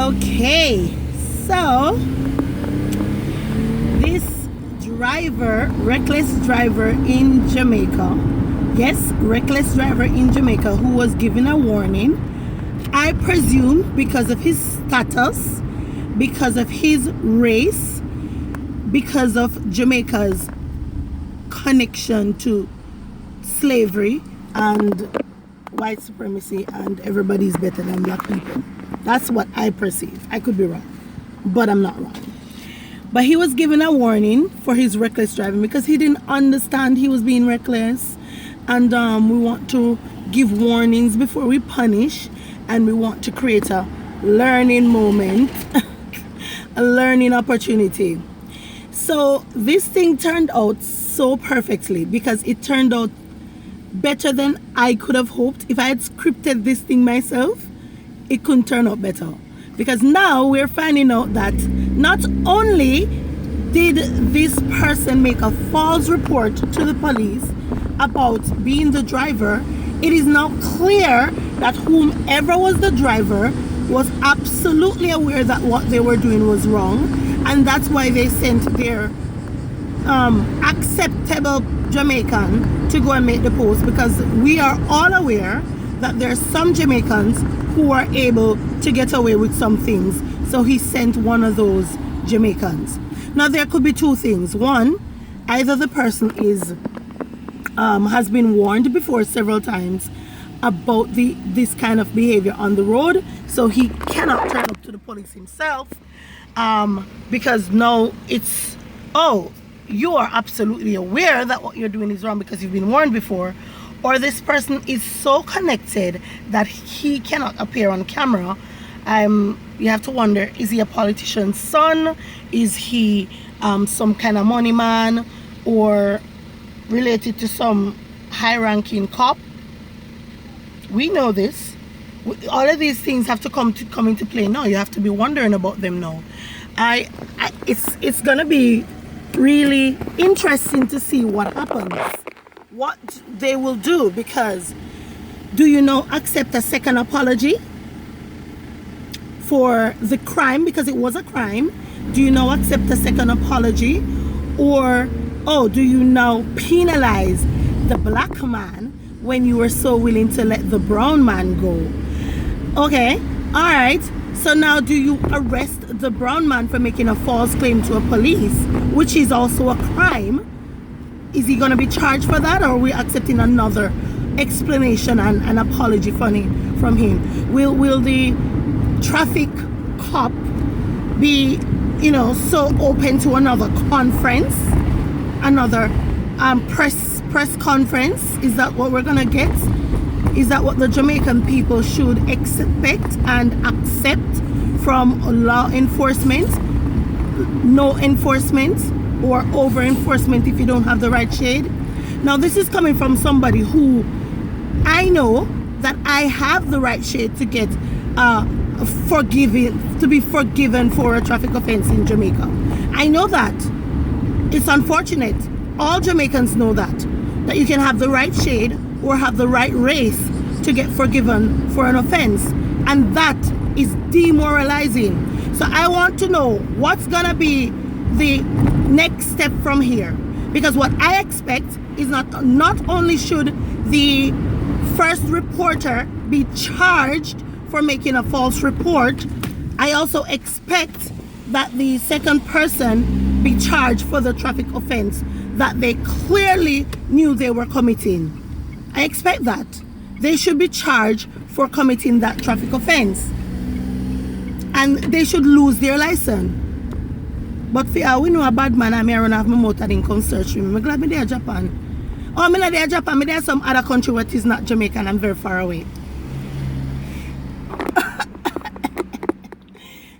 Okay, so this driver, reckless driver in Jamaica, yes, reckless driver in Jamaica who was given a warning, I presume because of his status, because of his race, because of Jamaica's connection to slavery and white supremacy and everybody's better than black people. That's what I perceive. I could be wrong, but I'm not wrong. But he was given a warning for his reckless driving because he didn't understand he was being reckless. And we want to give warnings before we punish, and we want to create a learning moment, a learning opportunity. So this thing turned out so perfectly because it turned out better than I could have hoped. If I had scripted this thing myself, it couldn't turn out better, because now we're finding out that not only did this person make a false report to the police about being the driver, it is now clear that whomever was the driver was absolutely aware that what they were doing was wrong, and that's why they sent their acceptable Jamaican to go and make the post, because we are all aware that there are some Jamaicans who are able to get away with some things. So he sent one of those Jamaicans. Now there could be two things. One, either the person has been warned before several times about this kind of behavior on the road, so he cannot turn up to the police himself, because now it's, oh, you are absolutely aware that what you're doing is wrong because you've been warned before. Or this person is so connected that he cannot appear on camera. You have to wonder, is he a politician's son? Is he some kind of money man, or related to some high-ranking cop? We know this. All of these things have to come into play now. You have to be wondering about them now. It's gonna be really interesting to see what happens, what they will do, because do you now accept a second apology for the crime, because it was a crime? Do you now accept a second apology, or do you now penalize the black man when you were so willing to let the brown man go? Okay, all right, so now do you arrest the brown man for making a false claim to a police, which is also a crime? Is he going to be charged for that, or are we accepting another explanation and an apology from him? Will the traffic cop be, so open to another conference, another press conference? Is that what we're going to get? Is that what the Jamaican people should expect and accept from law enforcement? No enforcement, or over enforcement if you don't have the right shade? Now this is coming from somebody who I know that I have the right shade to get to be forgiven for a traffic offense in Jamaica. I know that. It's unfortunate. All Jamaicans know that you can have the right shade or have the right race to get forgiven for an offense, and that is demoralizing. So I want to know what's gonna be the next step from here, because what I expect is not only should the first reporter be charged for making a false report, I also expect that the second person be charged for the traffic offense that they clearly knew they were committing. I expect that they should be charged for committing that traffic offense, and they should lose their license. But for we know a bad man, I'm here and have my motor and come search me. I'm glad I'm there Japan. Oh, I'm not there Japan, I'm there some other country where it is not Jamaica and I'm very far away.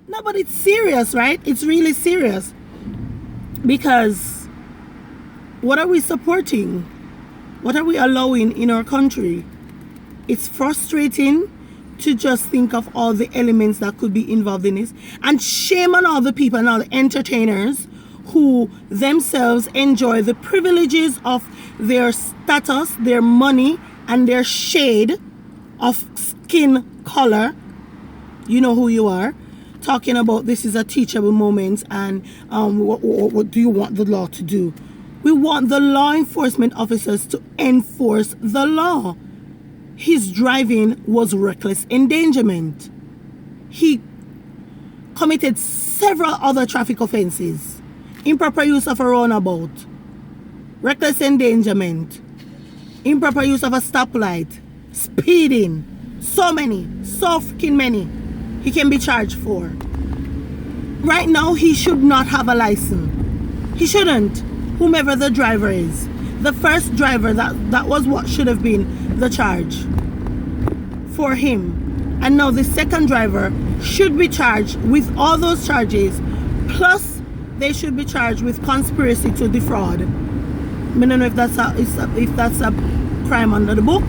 No, but it's serious, right? It's really serious. Because what are we supporting? What are we allowing in our country? It's frustrating to just think of all the elements that could be involved in this. And shame on all the people and all the entertainers who themselves enjoy the privileges of their status, their money, and their shade of skin color. You know who you are. talking about this is a teachable moment and what do you want the law to do? We want the law enforcement officers to enforce the law. His driving was reckless endangerment. He committed several other traffic offenses. Improper use of a roundabout, reckless endangerment, improper use of a stoplight, speeding. So many, so freaking many he can be charged for. Right now, he should not have a license. He shouldn't, whomever the driver is. The first driver, that was what should have been the charge for him. And now the second driver should be charged with all those charges, plus they should be charged with conspiracy to defraud. I don't know if that's a crime under the book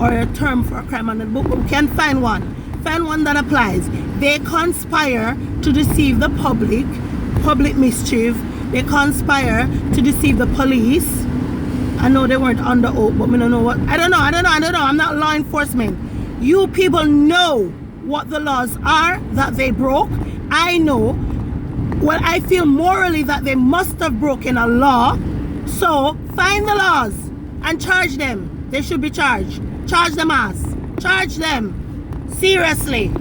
or a term for a crime under the book, but we can find one. Find one that applies. They conspire to deceive the public mischief. They conspire to deceive the police. I know they weren't under oath, but I don't know what. I don't know. I'm not law enforcement. You people know what the laws are that they broke. I know. Well, I feel morally that they must have broken a law. So find the laws and charge them. They should be charged. Charge them ass. Charge them. Seriously.